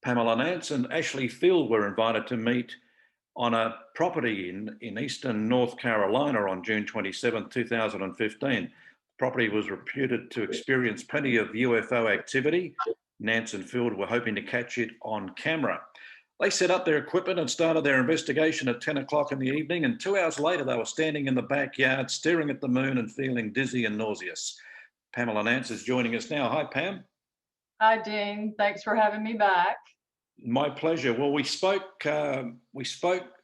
Pamela, Nance and Ashleigh Field were invited to meet on a property in eastern North Carolina on June 27, 2015. The property was reputed to experience plenty of UFO activity. Nance and Field were hoping to catch it on camera. They set up their equipment and started their investigation at 10 o'clock in the evening, and 2 hours later they were standing in the backyard staring at the moon and feeling dizzy and nauseous. Pamela Nance is joining us now. Hi, Pam. Hi, Dean. Thanks for having me back. My pleasure. Well, we spoke a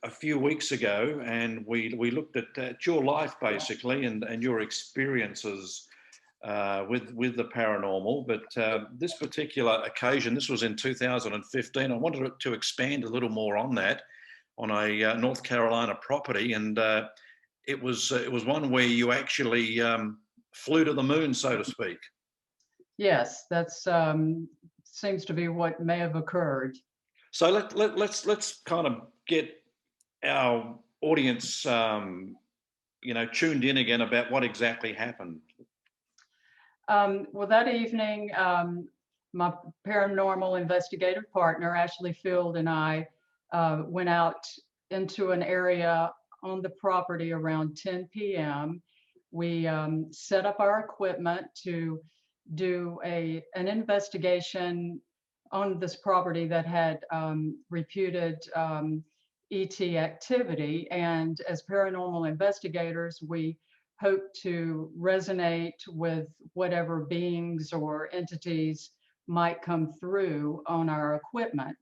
few weeks ago, and we looked at your life basically and your experiences with the paranormal. But this particular occasion, this was in 2015. I wanted to expand a little more on that, on a North Carolina property, and it was one where you actually flew to the moon, so to speak. Yes, that's seems to be what may have occurred. So let's kind of get our audience, tuned in again about what exactly happened. Well, that evening, my paranormal investigative partner, Ashleigh Field, and I went out into an area on the property around 10 p.m. We set up our equipment to do an investigation on this property that had reputed ET activity. And as paranormal investigators, we hope to resonate with whatever beings or entities might come through on our equipment.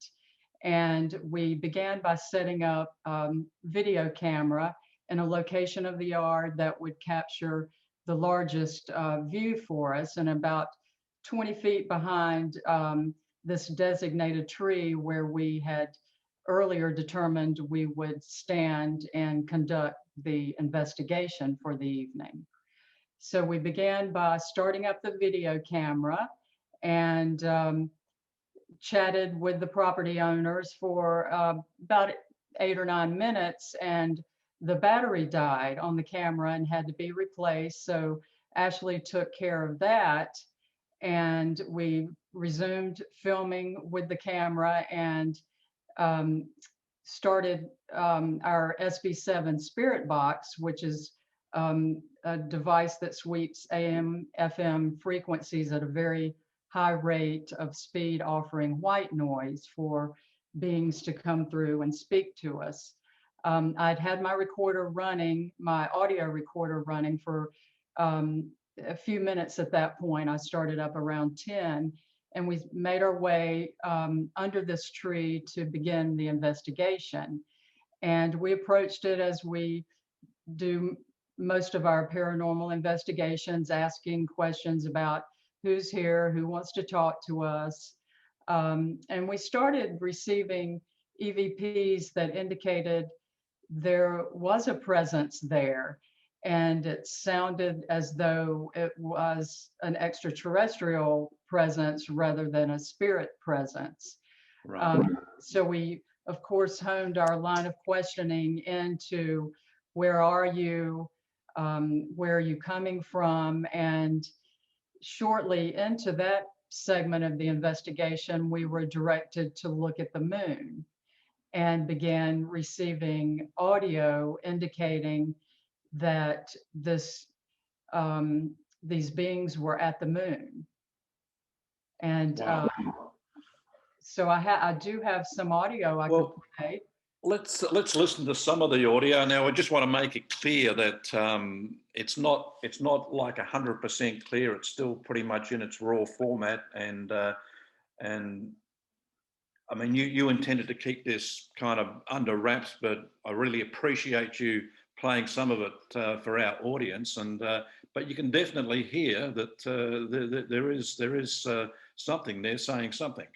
And we began by setting up video camera in a location of the yard that would capture the largest view for us, and about 20 feet behind this designated tree where we had earlier determined we would stand and conduct the investigation for the evening. So we began by starting up the video camera and chatted with the property owners for about 8 or 9 minutes, and the battery died on the camera and had to be replaced. So Ashleigh took care of that, and we resumed filming with the camera and started our SB7 spirit box, which is a device that sweeps AM, FM frequencies at a very high rate of speed, offering white noise for beings to come through and speak to us. I'd had my recorder running, my audio recorder running for a few minutes at that point. I started up around 10, and we made our way under this tree to begin the investigation. And we approached it as we do most of our paranormal investigations, asking questions about who's here, who wants to talk to us. And we started receiving EVPs that indicated there was a presence there, and it sounded as though it was an extraterrestrial presence rather than a spirit presence. Right. So we, of course, honed our line of questioning into where are you coming from? And shortly into that segment of the investigation, we were directed to look at the moon and began receiving audio indicating that these beings were at the moon. And wow. So I do have some audio I could play. Let's listen to some of the audio now. I just want to make it clear that it's not like 100% clear. It's still pretty much in its raw format, and I mean, you intended to keep this kind of under wraps, but I really appreciate you playing some of it for our audience. And but you can definitely hear that there is something there saying something.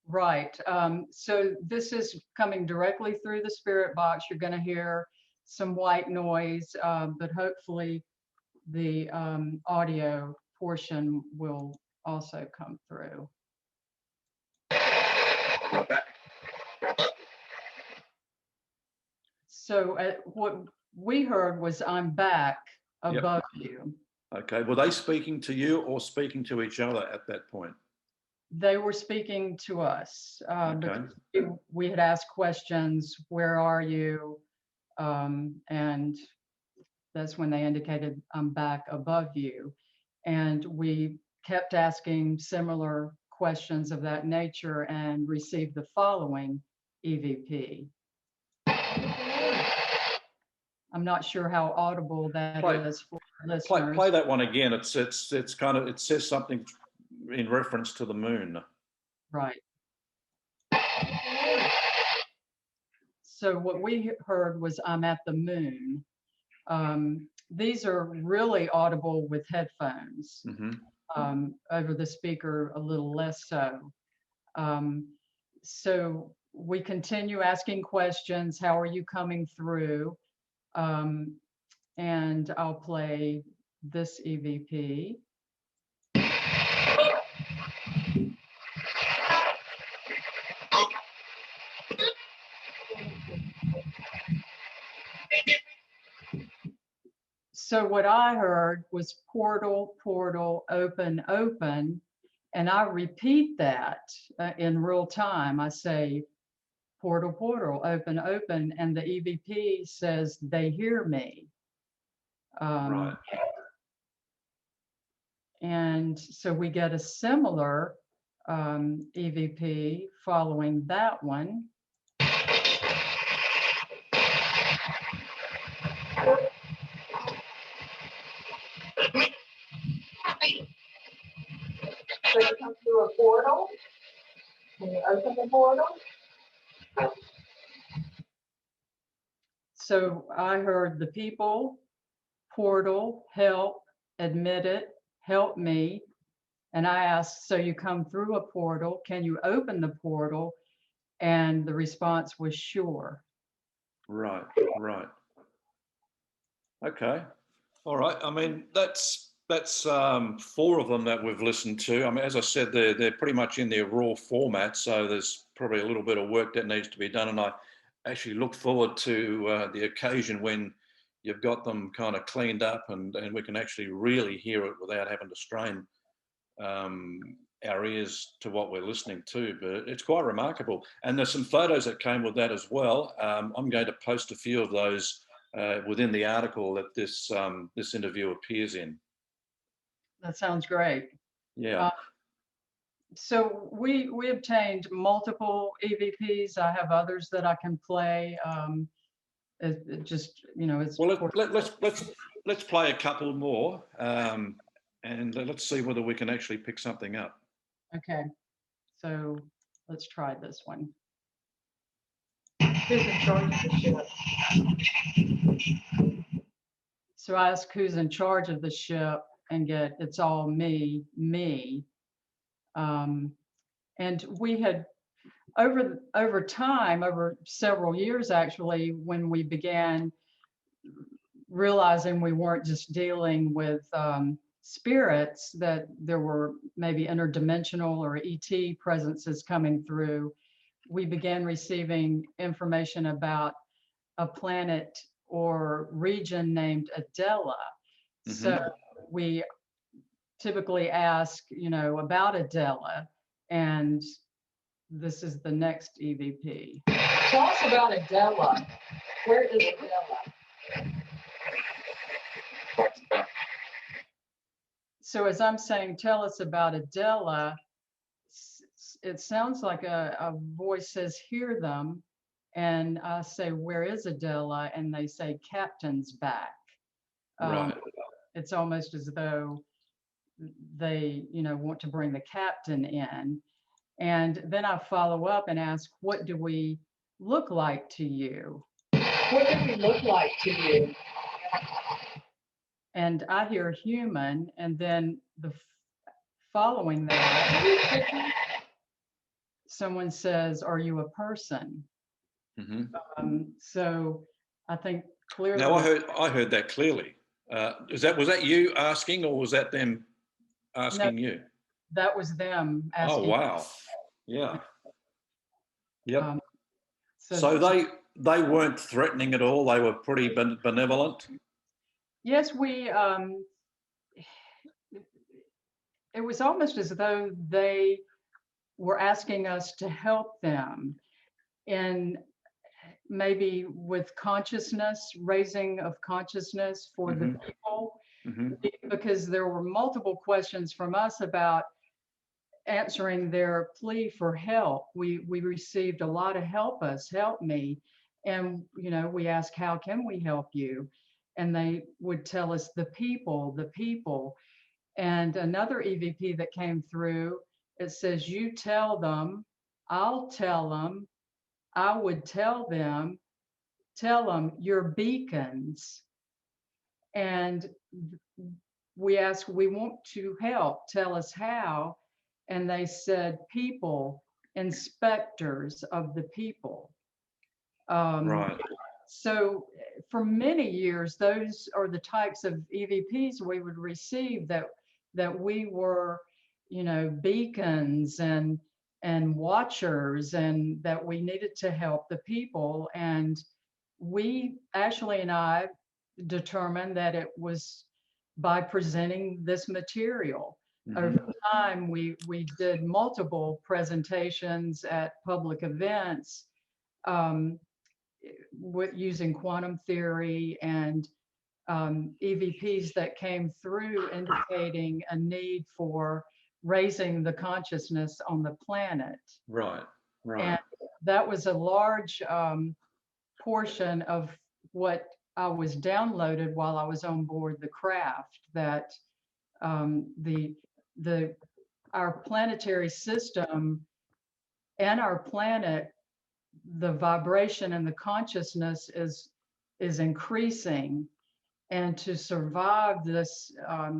Right. So this is coming directly through the spirit box. You're going to hear some white noise, but hopefully the audio portion will also come through. So what we heard was, "I'm back above you." Okay. Were they speaking to you or speaking to each other at that point? They were speaking to us Okay. because we had asked questions, where are you? And that's when they indicated, I'm back above you. And we kept asking similar questions of that nature and received the following EVP. I'm not sure how audible that is for listeners. Play that one again. It's kind of, it says something in reference to the moon. Right. So what we heard was, I'm at the moon. These are really audible with headphones. Over the speaker, a little less so. So we continue asking questions. How are you coming through? And I'll play this EVP. So what I heard was portal, portal, open, open. And I repeat that in real time. I say, portal, portal, open, open. And the EVP says, they hear me. Right. And so we get a similar EVP following that one. So you come through a portal, and you open the portal. So I heard the people, portal, help, admit it, help me. And I asked, so you come through a portal, can you open the portal? And the response was sure. Right, right. Okay. All right. I mean, that's 4 of them that we've listened to. I mean, as I said, they're pretty much in their raw format, so there's probably a little bit of work that needs to be done. And I actually look forward to the occasion when you've got them kind of cleaned up and we can actually really hear it without having to strain our ears to what we're listening to. But it's quite remarkable. And there's some photos that came with that as well. I'm going to post a few of those within the article that this interview appears in. That sounds great. Yeah. So we obtained multiple EVPs. I have others that I can play. It just, you know, it's. Well, let's play a couple more, and let's see whether we can actually pick something up. Okay, so let's try this one. Who's in charge of the ship? So I ask who's in charge of the ship and get, it's all me, me. And we had, over time, over several years actually, when we began realizing we weren't just dealing with spirits, that there were maybe interdimensional or ET presences coming through, we began receiving information about a planet or region named Adela. So we typically ask, you know, about Adela, and this is the next EVP. Tell us about Adela. Where is Adela? So as I'm saying, tell us about Adela, it sounds like a voice says, hear them. And I say, where is Adela? And they say, Captain's back. Right. It's almost as though they, you know, want to bring the captain in. And then I follow up and ask, what do we look like to you? What do we look like to you? And I hear human, and then the following that, someone says, are you a person? So I think clearly. Now I heard that clearly. Was that you asking, or was that them asking you? That was them asking. Oh wow! Yeah. Yep. So they weren't threatening at all. They were pretty benevolent. Yes, it was almost as though they were asking us to help them in maybe with consciousness, raising of consciousness for the people, because there were multiple questions from us about answering their plea for help. We received a lot of help us, help me. And, you know, we asked, how can we help you? And they would tell us the people, the people. And another EVP that came through, it says, you tell them, I'll tell them, I would tell them you're beacons. And we asked, we want to help, tell us how. And they said, people, inspectors of the people. Right. So for many years, those are the types of EVPs we would receive, that we were, you know, beacons and watchers, and that we needed to help the people. And Ashleigh and I, determined that it was by presenting this material. Over time, we did multiple presentations at public events, using quantum theory, and EVPs that came through indicating a need for raising the consciousness on the planet. Right. Right. And that was a large portion of what I was downloaded while I was on board the craft, that our planetary system and our planet, the vibration and the consciousness is increasing. And to survive this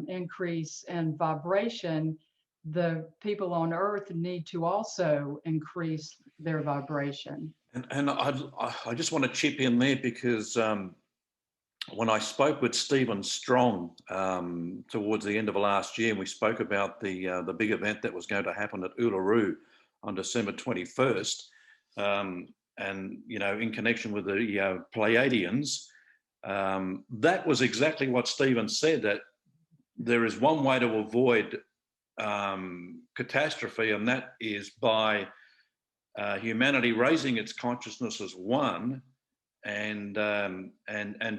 increase in vibration, the people on Earth need to also increase their vibration. And I just want to chip in there, because when I spoke with Stephen Strong towards the end of last year, and we spoke about the big event that was going to happen at Uluru on December 21st, and, you know, in connection with the Pleiadians, that was exactly what Stephen said, that there is one way to avoid catastrophe, and that is by humanity raising its consciousness as one, and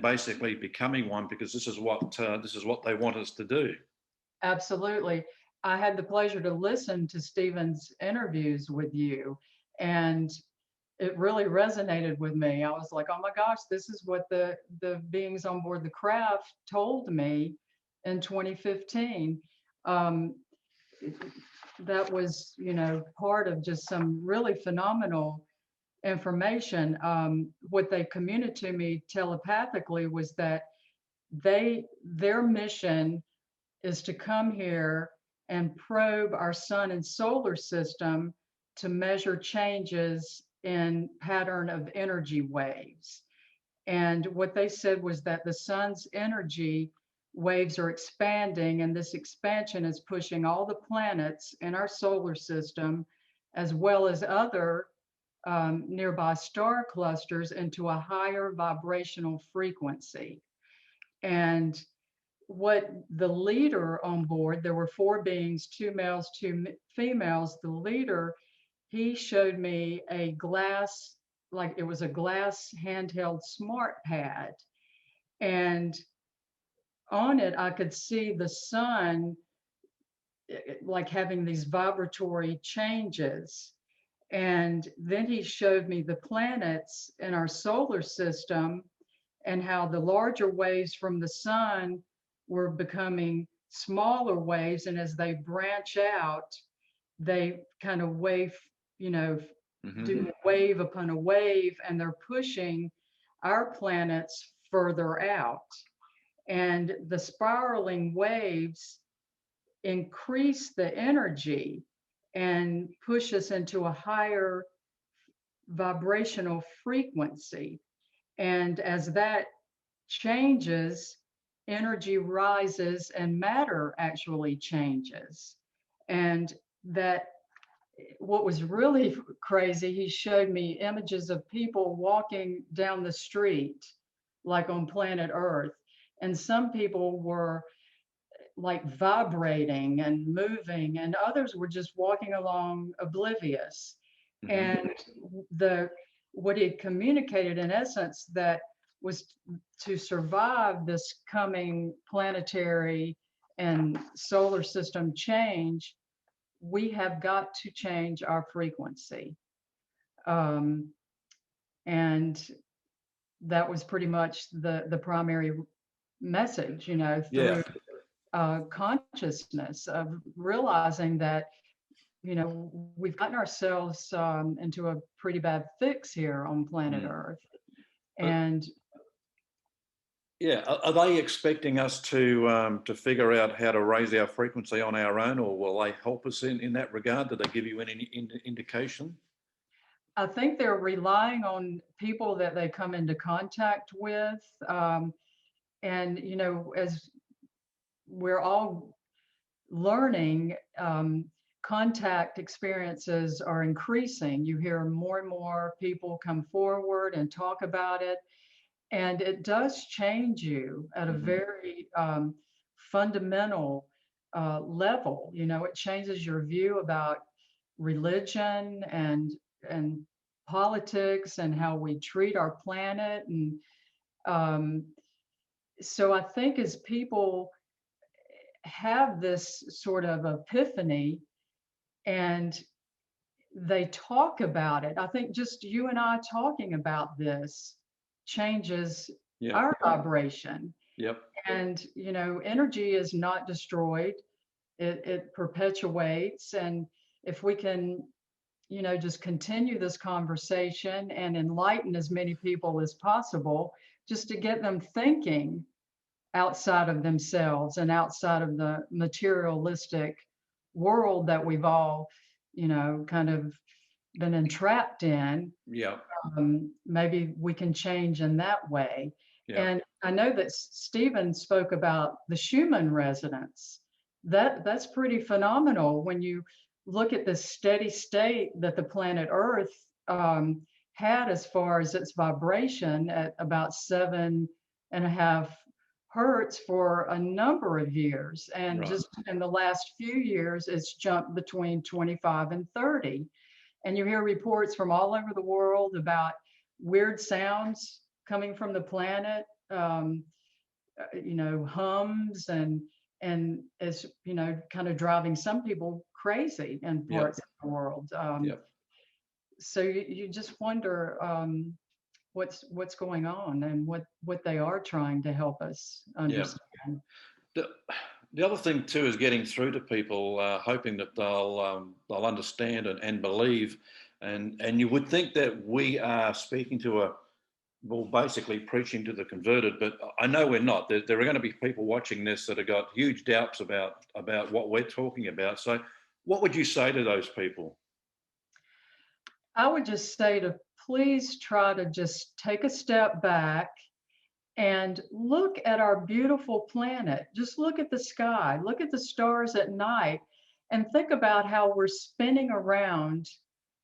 basically becoming one, because this is what they want us to do. Absolutely. I had the pleasure to listen to Stephen's interviews with you, and it really resonated with me. I was like, oh my gosh, this is what the beings on board the craft told me in 2015. That was, you know, part of just some really phenomenal information. What they communicated to me telepathically was that their mission is to come here and probe our sun and solar system to measure changes in pattern of energy waves. And what they said was that the sun's energy waves are expanding, and this expansion is pushing all the planets in our solar system, as well as other nearby star clusters, into a higher vibrational frequency. And what the leader on board, there were 4 beings, 2 males, 2 females. The leader, he showed me a glass, like it was a glass handheld smart pad. And on it, I could see the sun like having these vibratory changes. And then he showed me the planets in our solar system, and how the larger waves from the sun were becoming smaller waves. And as they branch out, they kind of wave, you know, do wave upon a wave, and they're pushing our planets further out. And the spiraling waves increase the energy and push us into a higher vibrational frequency. And as that changes, energy rises and matter actually changes. And that, what was really crazy, he showed me images of people walking down the street, like on planet Earth. And some people were like vibrating and moving, and others were just walking along oblivious. Mhm. And the what he communicated in essence that was to survive this coming planetary and solar system change, we have got to change our frequency. Um, and that was pretty much the primary message, you know, Yeah. through consciousness of realizing that, you know, we've gotten ourselves into a pretty bad fix here on planet Mm. Earth. But And yeah, are they expecting us to figure out how to raise our frequency on our own, or will they help us in that regard? Did they give you any indication? I think they're relying on people that they come into contact with. And, you know, as we're all learning, contact experiences are increasing. You hear more and more people come forward and talk about it. And it does change you at a Hmm. very fundamental level. You know, it changes your view about religion and politics and how we treat our planet. And um, so I think as people have this sort of epiphany and they talk about it, I think just you and I talking about this changes Yeah. our vibration. Yep. And, you know, energy is not destroyed, it perpetuates. And if we can, you know, just continue this conversation and enlighten as many people as possible, just to get them thinking outside of themselves and outside of the materialistic world that we've all, you know, kind of been entrapped in. Yeah. Maybe we can change in that way. Yeah. And I know that Stephen spoke about the Schumann resonance. That's pretty phenomenal when you look at the steady state that the planet Earth had as far as its vibration at about 7.5 hertz for a number of years. And Right. just in the last few years, it's jumped between 25 and 30. And you hear reports from all over the world about weird sounds coming from the planet, you know, hums, and it's, you know, kind of driving some people crazy in Yep. parts of the world. Yep. So you just wonder what's going on and what they are trying to help us Yeah. understand. The, the other thing too is getting through to people, hoping that they'll understand and believe, and you would think that we are speaking to well, basically preaching to the converted, but I know we're not. There are going to be people watching this that have got huge doubts about what we're talking about. So, what would you say to those people? I would just say to please try to just take a step back and look at our beautiful planet. Just look at the sky, look at the stars at night, and think about how we're spinning around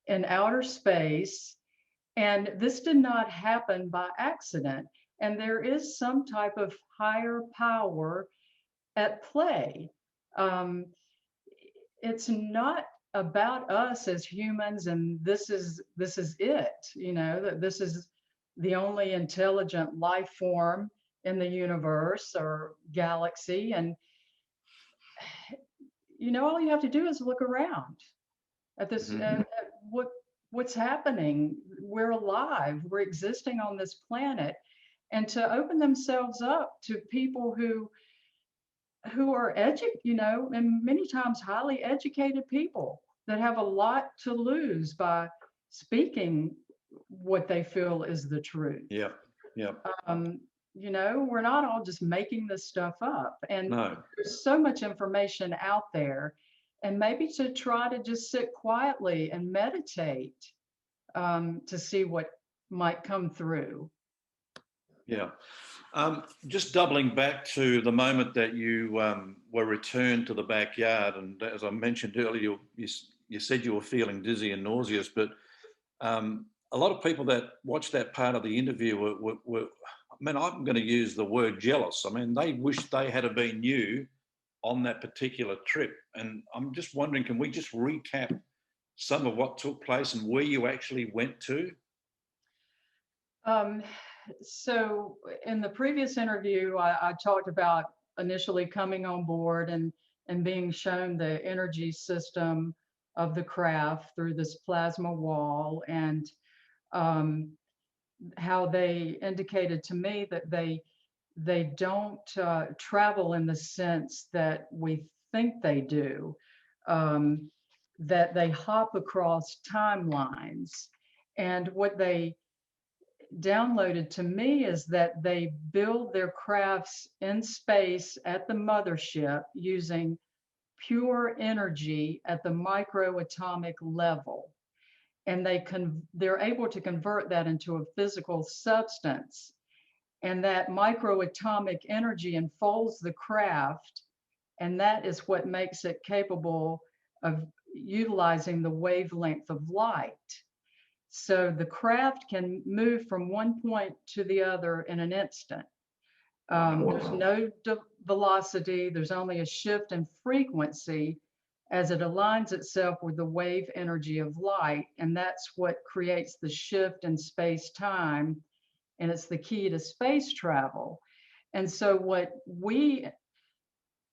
in outer space. And this did not happen by accident. And there is some type of higher power at play. Um, it's not about us as humans, and this is it. You know that this is the only intelligent life form in the universe or galaxy. And you know, all you have to do is look around at this, Hmm. at what's happening. We're alive, we're existing on this planet. And to open themselves up to people who are you know, and many times highly educated people that have a lot to lose by speaking what they feel is the truth. Yeah. Yeah. Um, you know, we're not all just making this stuff up. And No. there's so much information out there. And maybe to try to just sit quietly and meditate to see what might come through. Yeah. Just doubling back to the moment that you were returned to the backyard, and as I mentioned earlier, you said you were feeling dizzy and nauseous, but a lot of people that watched that part of the interview were I mean, I'm going to use the word jealous. I mean, they wish they had been you on that particular trip. And I'm just wondering, can we just recap some of what took place and where you actually went to? Um, so in the previous interview, I talked about initially coming on board and being shown the energy system of the craft through this plasma wall, and um, how they indicated to me that they don't travel in the sense that we think they do, um, that they hop across timelines. And what they downloaded to me is that they build their crafts in space at the mothership using pure energy at the microatomic level. And they're able to convert that into a physical substance. And that microatomic energy enfolds the craft. And that is what makes it capable of utilizing the wavelength of light. So the craft can move from one point to the other in an instant. There's no velocity, there's only a shift in frequency as it aligns itself with the wave energy of light. And that's what creates the shift in space-time. And it's the key to space travel. And so what we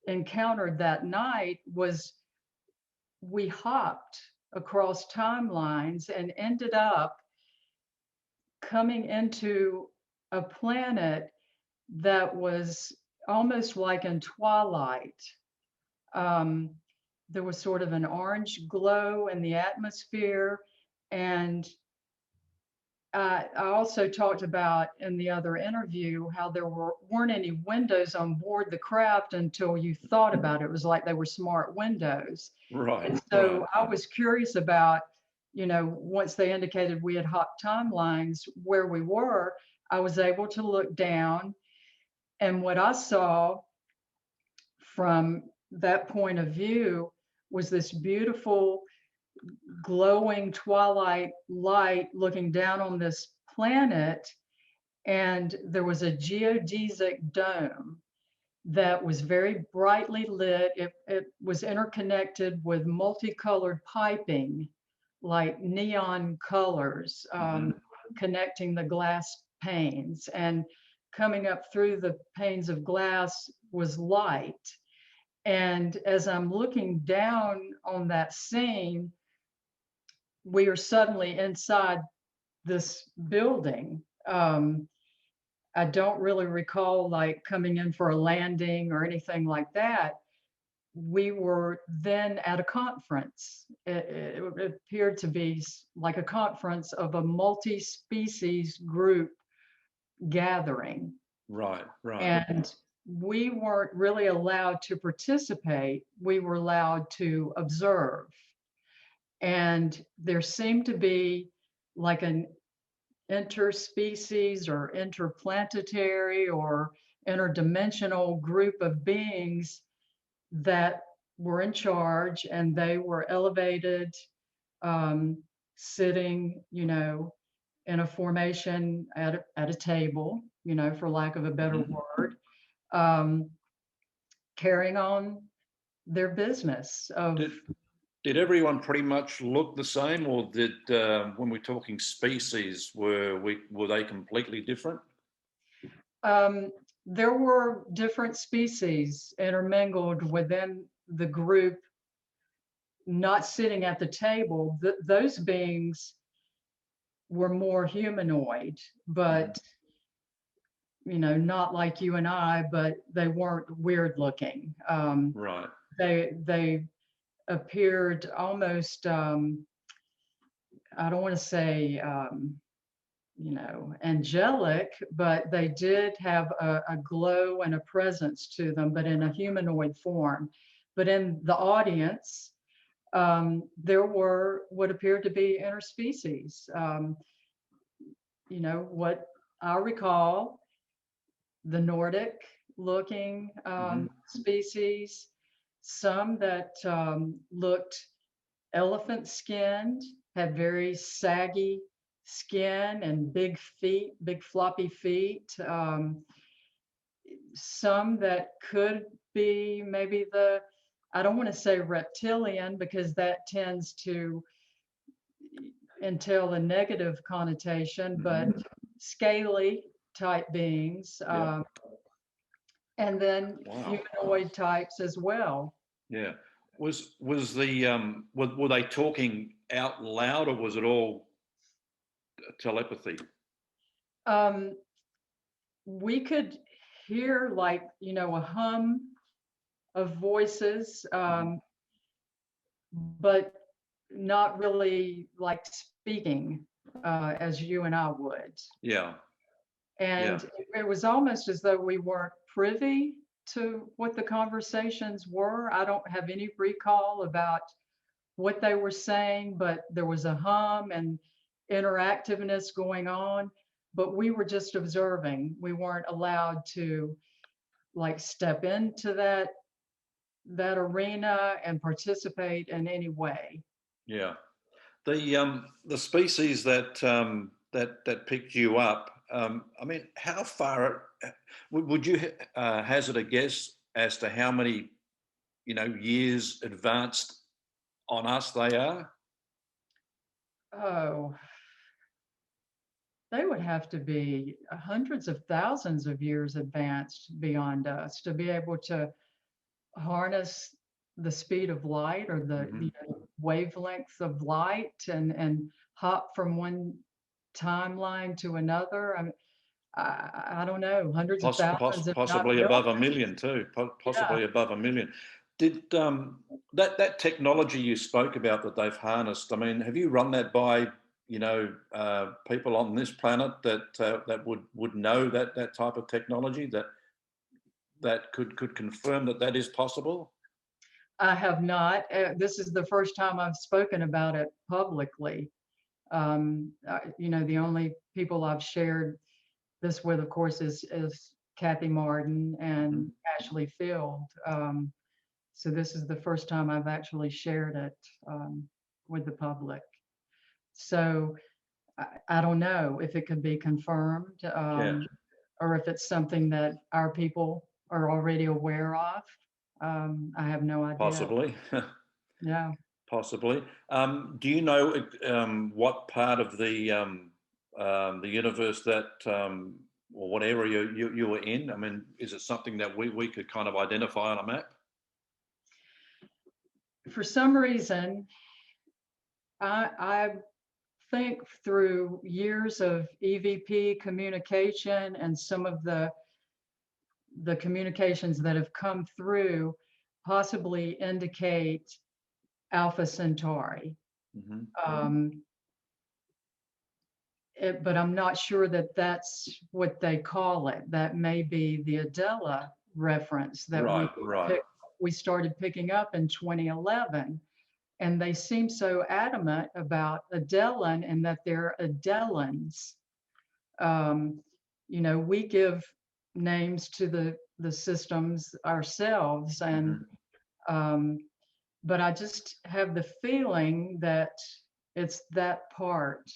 encountered that night was we hopped across timelines and ended up coming into a planet that was almost like in twilight. There was sort of an orange glow in the atmosphere. And I also talked about in the other interview how there weren't any windows on board the craft until you thought about it. It was like they were smart windows. Right. And so right. I was curious about, once they indicated we had hot timelines where we were, I was able to look down. And what I saw from that point of view was this beautiful glowing twilight light looking down on this planet. And there was a geodesic dome that was very brightly lit. It was interconnected with multicolored piping, like neon colors, connecting the glass panes. And coming up through the panes of glass was light. And as I'm looking down on that scene, we are suddenly inside this building. I don't really recall like coming in for a landing or anything like that. We were then at a conference. It appeared to be like a conference of a multi-species group gathering. Right. And we weren't really allowed to participate. We were allowed to observe. And there seemed to be like an interspecies or interplanetary or interdimensional group of beings that were in charge, and they were elevated, sitting, in a formation at a table, for lack of a better word, carrying on their business of. Did everyone pretty much look the same, or did when we're talking species, were they completely different? There were different species intermingled within the group, not sitting at the table. Those beings were more humanoid, but not like you and I, but they weren't weird looking. Right. They appeared almost, I don't want to say, angelic, but they did have a glow and a presence to them, but in a humanoid form. But in the audience, there were what appeared to be interspecies. What I recall, the Nordic looking species, some that looked elephant skinned, had very saggy skin and big feet, big floppy feet. Some that could be maybe the, I don't want to say reptilian because that tends to entail a negative connotation, but scaly type beings, Yeah. and then Wow. humanoid types as well. Yeah. Was the were they talking out loud, or was it all telepathy? Um, we could hear like, a hum of voices, but not really like speaking as you and I would. Yeah. Yeah. And it was almost as though we weren't privy to what the conversations were. I don't have any recall about what they were saying, but there was a hum and interactiveness going on. But we were just observing. We weren't allowed to like step into that arena and participate in any way. Yeah. The species that that picked you up. I mean, how far would you hazard a guess as to how many years advanced on us they are? Oh, they would have to be hundreds of thousands of years advanced beyond us to be able to harness the speed of light or the Hmm. wavelength of light and hop from one timeline to another. I mean, I don't know, hundreds of thousands, if not Possibly above a millions. million too. Yeah. Possibly above a million. Did that technology you spoke about that they've harnessed? I mean, have you run that by people on this planet that would know that type of technology that could confirm that is possible? I have not. This is the first time I've spoken about it publicly. The only people I've shared this with, of course, is Kathy Martin and Mhm. Ashleigh Field. So this is the first time I've actually shared it with the public. So I don't know if it could be confirmed, Yeah, or if it's something that our people are already aware of. I have no idea. possibly. Yeah. Possibly. Do you know what part of the universe that, or what area you were in? I mean, is it something that we could kind of identify on a map? For some reason, I think through years of EVP communication and some of the communications that have come through possibly indicate Alpha Centauri. Hmm. Um, but I'm not sure that that's what they call it. That may be the Adela reference that Right, right. we started picking up in 2011. And they seem so adamant about Adelan and that they're Adelans. We give names to the systems ourselves, and Hmm. but I just have the feeling that it's that part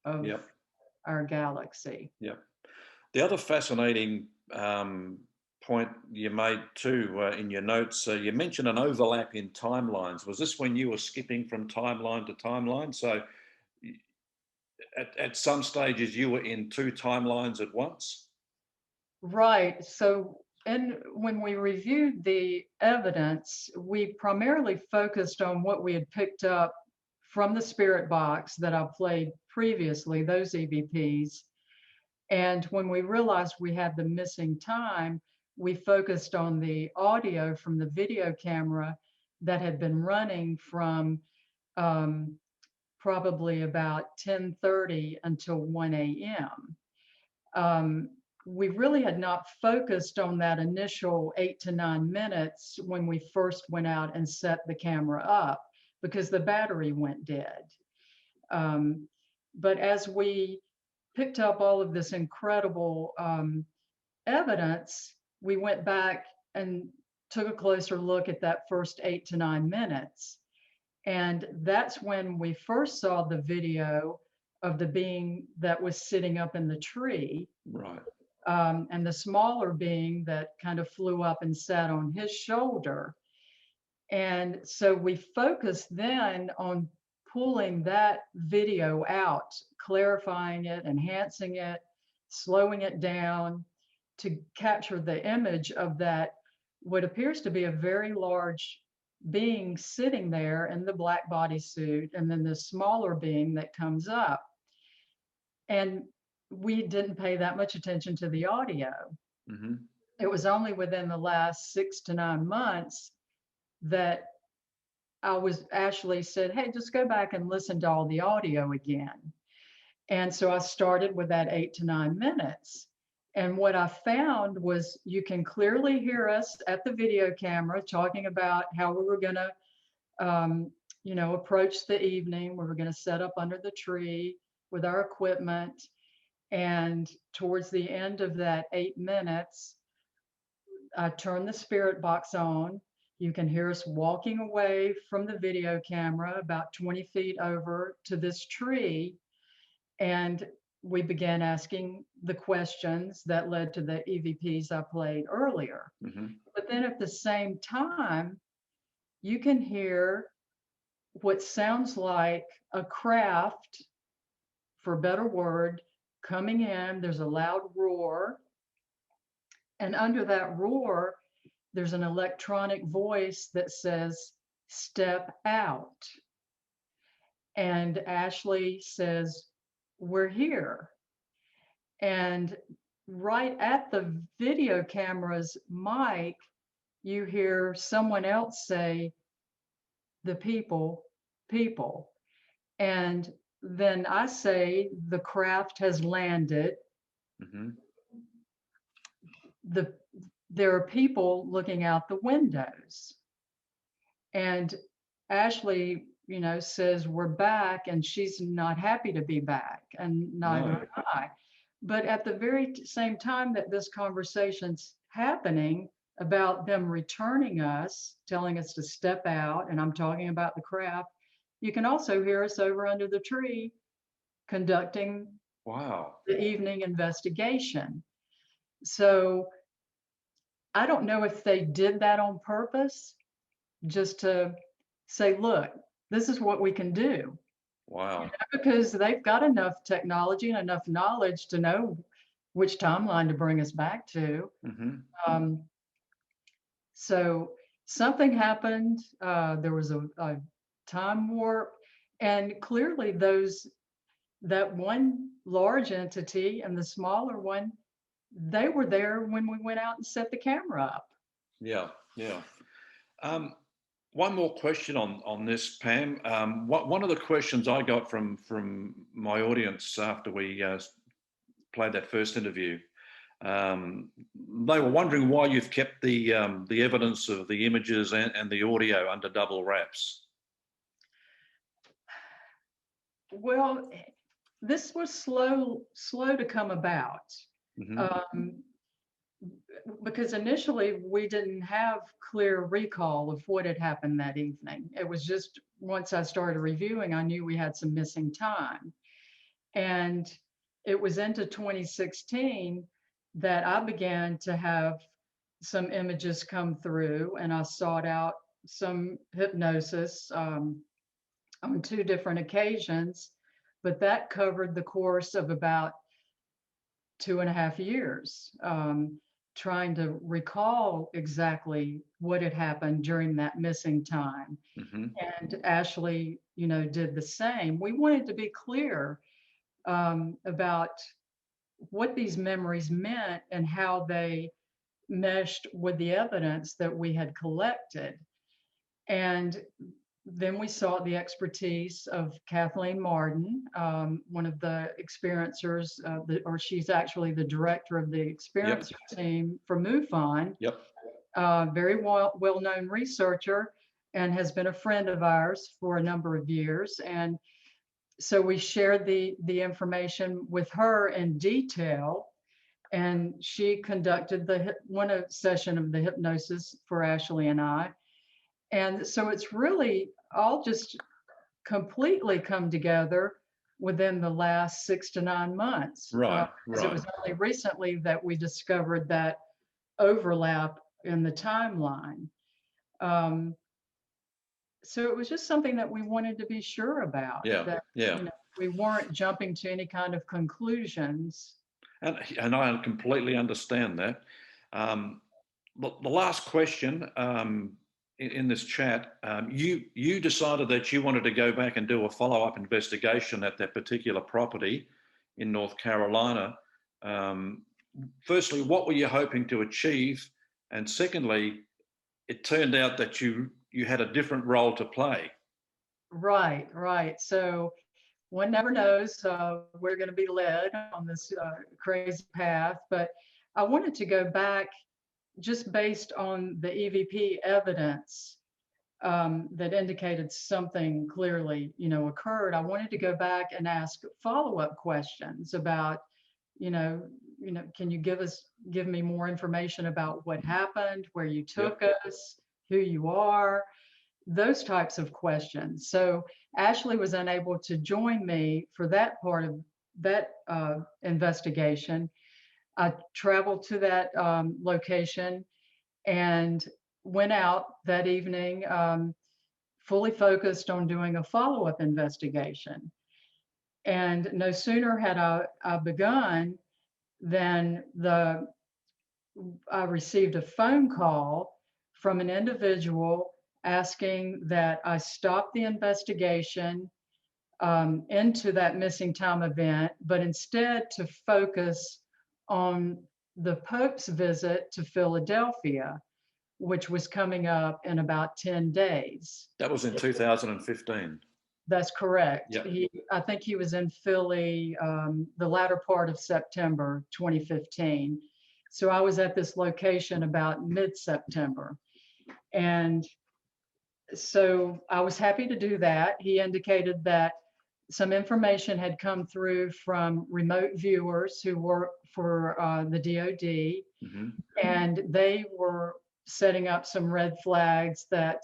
of Yep, our galaxy. yep. The other fascinating point you made too in your notes, you mentioned an overlap in timelines. Was this when you were skipping from timeline to timeline? So at some stages you were in two timelines at once? Right. So, and when we reviewed the evidence, we primarily focused on what we had picked up from the spirit box that I played previously, those EVPs. And when we realized we had the missing time, we focused on the audio from the video camera that had been running from um, probably about 10:30 until 1 a.m. Um, we really had not focused on that initial 8 to 9 minutes when we first went out and set the camera up because the battery went dead. Um, but as we picked up all of this incredible evidence, we went back and took a closer look at that first 8 to 9 minutes. And that's when we first saw the video of the being that was sitting up in the tree. Right. and the smaller being that kind of flew up and sat on his shoulder. And so we focused then on pulling that video out, clarifying it, enhancing it, slowing it down to capture the image of that, what appears to be a very large being sitting there in the black bodysuit, and then the smaller being that comes up. And we didn't pay that much attention to the audio. Mm-hmm. It was only within the last 6 to 9 months that Ashleigh said, hey, just go back and listen to all the audio again. And so I started with that 8 to 9 minutes. And what I found was you can clearly hear us at the video camera talking about how we were going to, approach the evening. We were going to set up under the tree with our equipment. And towards the end of that 8 minutes, I turned the spirit box on. You can hear us walking away from the video camera about 20 feet over to this tree. And we began asking the questions that led to the EVPs I played earlier. Mm-hmm. But then at the same time, you can hear what sounds like a craft, for a better word, coming in. There's a loud roar. And under that roar, there's an electronic voice that says, step out. And Ashleigh says, we're here. And right at the video camera's mic, you hear someone else say, the people. And then I say, the craft has landed. Mm-hmm. There are people looking out the windows. And Ashleigh, says we're back, and she's not happy to be back, and neither am I. But at the very same time that this conversation's happening about them returning us, telling us to step out, and I'm talking about the craft, you can also hear us over under the tree conducting the evening investigation. So I don't know if they did that on purpose, just to say, look, this is what we can do. Wow. Because they've got enough technology and enough knowledge to know which timeline to bring us back to. Mm-hmm. So something happened. There was a time warp, and clearly that one large entity and the smaller one, they were there when we went out and set the camera up. Yeah. One more question on this, Pam. One of the questions I got from my audience after we played that first interview, they were wondering why you've kept the evidence of the images and the audio under double wraps. Well, this was slow to come about. Mm-hmm. Because initially we didn't have clear recall of what had happened that evening. It was just once I started reviewing, I knew we had some missing time. And it was into 2016 that I began to have some images come through, and I sought out some hypnosis on 2 different occasions, but that covered the course of about 2.5 years. Trying to recall exactly what had happened during that missing time. Mm-hmm. And Ashleigh, did the same. We wanted to be clear about what these memories meant and how they meshed with the evidence that we had collected. And then we sought the expertise of Kathleen Martin, one of the experiencers, or she's actually the director of the experiencer team for MUFON. Yep. Very well-known researcher, and has been a friend of ours for a number of years. And so we shared the information with her in detail, and she conducted one session of the hypnosis for Ashleigh and I. And so it's really all just completely come together within the last 6 to 9 months. Right, 'Cause it right. was only recently that we discovered that overlap in the timeline. Um, so it was just something that we wanted to be sure about, Yeah, that, yeah. we weren't jumping to any kind of conclusions. And I completely understand that. The last question in this chat, you decided that you wanted to go back and do a follow-up investigation at that particular property in North Carolina. Um, Firstly, what were you hoping to achieve? And secondly, it turned out that you had a different role to play. Right, right. So one never knows we're going to be led on this crazy path, but I wanted to go back just based on the EVP evidence that indicated something clearly, occurred. I wanted to go back and ask follow-up questions about, can you give me more information about what happened, where you took us, who you are, those types of questions. So Ashleigh was unable to join me for that part of that investigation. I traveled to that location and went out that evening, fully focused on doing a follow-up investigation. And no sooner had I begun than I received a phone call from an individual asking that I stop the investigation into that missing time event, but instead to focus on the Pope's visit to Philadelphia, which was coming up in about 10 days. That was in 2015. That's correct. Yep. I think he was in Philly the latter part of September 2015. So I was at this location about mid-September. And so I was happy to do that. He indicated that some information had come through from remote viewers who work for the DOD, Mm-hmm. and they were setting up some red flags that,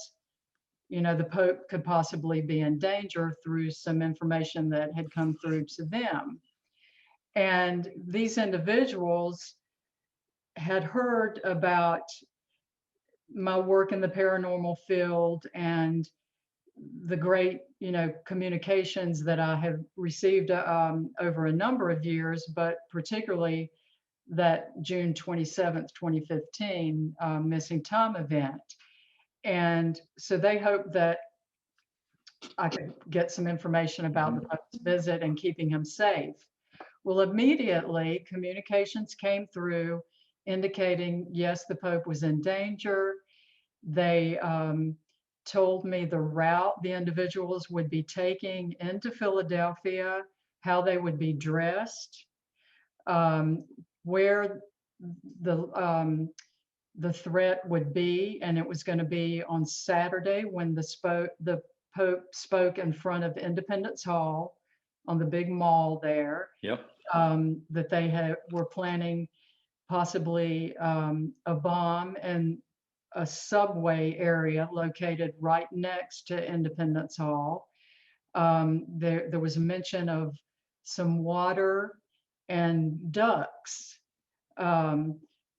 the Pope could possibly be in danger through some information that had come through to them. And these individuals had heard about my work in the paranormal field and the great, communications that I have received over a number of years, but particularly that June 27th, 2015 missing time event. And so they hoped that I could get some information about the Pope's visit and keeping him safe. Well, immediately communications came through indicating, yes, the Pope was in danger. They told me the route the individuals would be taking into Philadelphia, how they would be dressed, where the threat would be, and it was going to be on Saturday when the Pope spoke in front of Independence Hall on the big mall there. Yep. That they were planning possibly a bomb in a subway area located right next to Independence Hall. There was a mention of some water and ducks.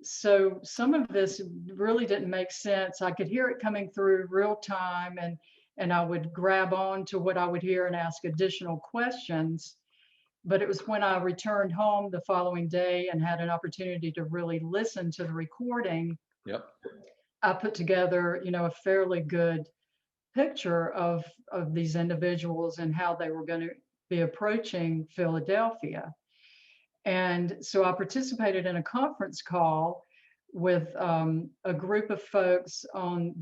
So some of this really didn't make sense. I could hear it coming through real time, and I would grab on to what I would hear and ask additional questions. But it was when I returned home the following day and had an opportunity to really listen to the recording. Yep. I put together, a fairly good picture of these individuals and how they were going to be approaching Philadelphia. And so I participated in a conference call with a group of folks on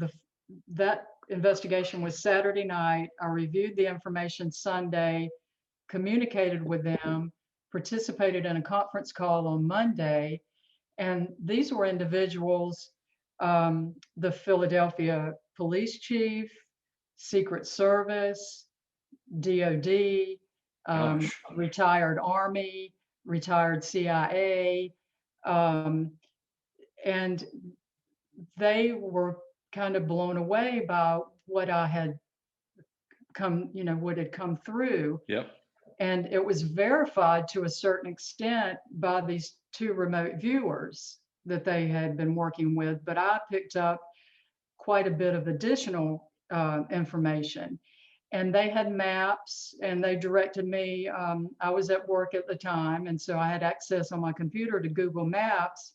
that investigation was Saturday night. I reviewed the information Sunday, communicated with them, participated in a conference call on Monday. And these were individuals, the Philadelphia police chief, Secret Service, DOD, retired Army, retired CIA, and they were kind of blown away by what I had what had come through. Yep. And it was verified to a certain extent by these two remote viewers that they had been working with, but I picked up quite a bit of additional information. And they had maps, and they directed me. I was at work at the time, and so I had access on my computer to Google Maps,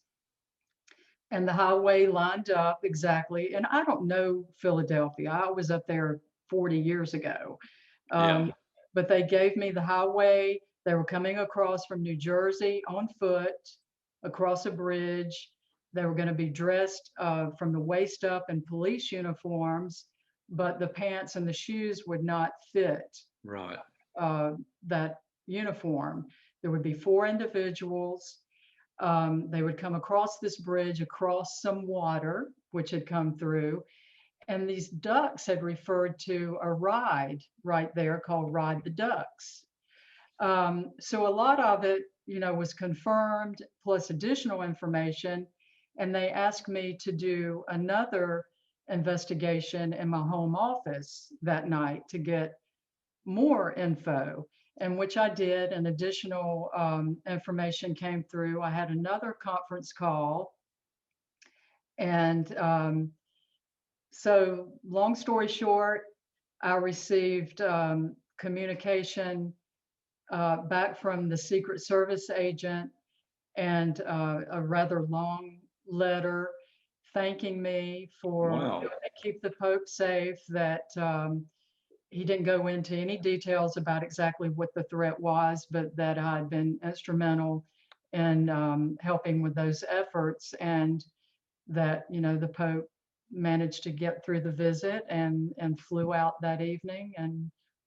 and the highway lined up exactly. And I don't know Philadelphia. I was up there 40 years ago. Yeah. But they gave me the highway. They were coming across from New Jersey on foot, across a bridge. They were going to be dressed from the waist up in police uniforms, but the pants and the shoes would not fit Right. that uniform. There would be 4 individuals. They would come across this bridge, across some water, which had come through. And these ducks had referred to a ride right there called Ride the Ducks. So a lot of it, was confirmed, plus additional information. And they asked me to do another investigation in my home office that night to get more info, and which I did, and additional information came through. I had another conference call. And so long story short, I received communication back from the Secret Service agent, and a rather long letter thanking me for Wow. helping keep the Pope safe, that he didn't go into any details about exactly what the threat was, but that I'd been instrumental in helping with those efforts, and that, the Pope managed to get through the visit and flew out that evening,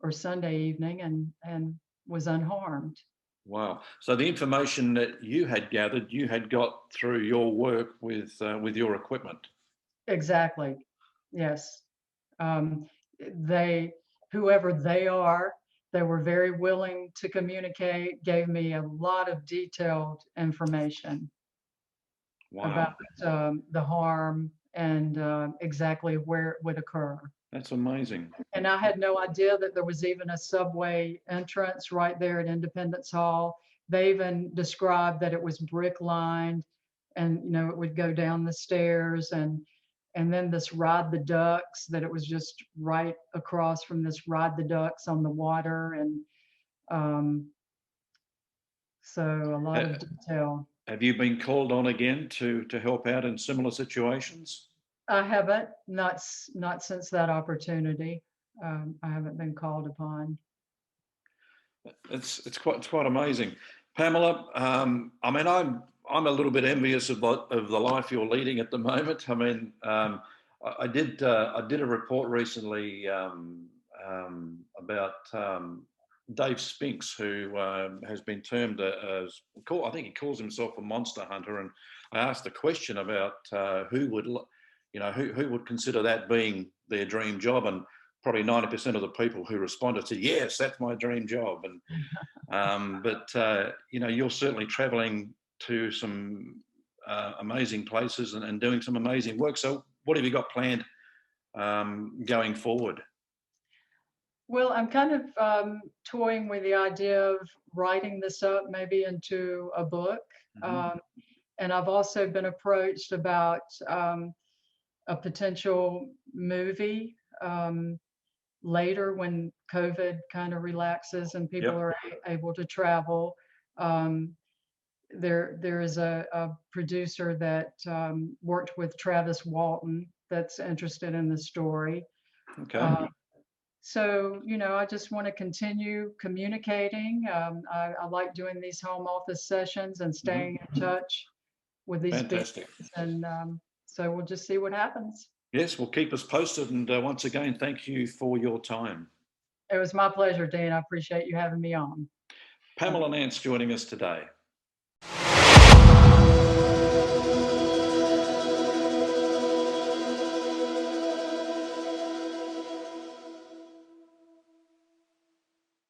or Sunday evening, and was unharmed. Wow. So the information that you had gathered, you had got through your work with your equipment. Exactly. Yes. Whoever they are, they were very willing to communicate, gave me a lot of detailed information Wow. about the harm and exactly where it would occur. That's amazing. And I had no idea that there was even a subway entrance right there at Independence Hall. They even described that it was brick lined, and it would go down the stairs, and then this Ride the Ducks, that it was just right across from this Ride the Ducks on the water. And so a lot of detail. Have you been called on again to help out in similar situations? I haven't, not since that opportunity. I haven't been called upon. It's quite amazing, Pamela. I mean, I'm a little bit envious of the life you're leading at the moment. I mean, I did a report recently about Dave Spinks, who has been termed as, I think he calls himself a monster hunter, and I asked the question about who would consider that being their dream job, and probably 90% of the people who responded said, yes, that's my dream job. And but you're certainly traveling to some amazing places and doing some amazing work. So what have you got planned going forward? Well, I'm kind of toying with the idea of writing this up maybe into a book. Mm-hmm. And I've also been approached about a potential movie later, when COVID kind of relaxes and people are able to travel. There is a producer that worked with Travis Walton that's interested in the story. Okay. So, I just want to continue communicating. I like doing these home office sessions and staying in touch with these Fantastic. people. And so we'll just see what happens. Yes, well, keep us posted. And once again, thank you for your time. It was my pleasure, Dean. I appreciate you having me on. Pamela Nance joining us today.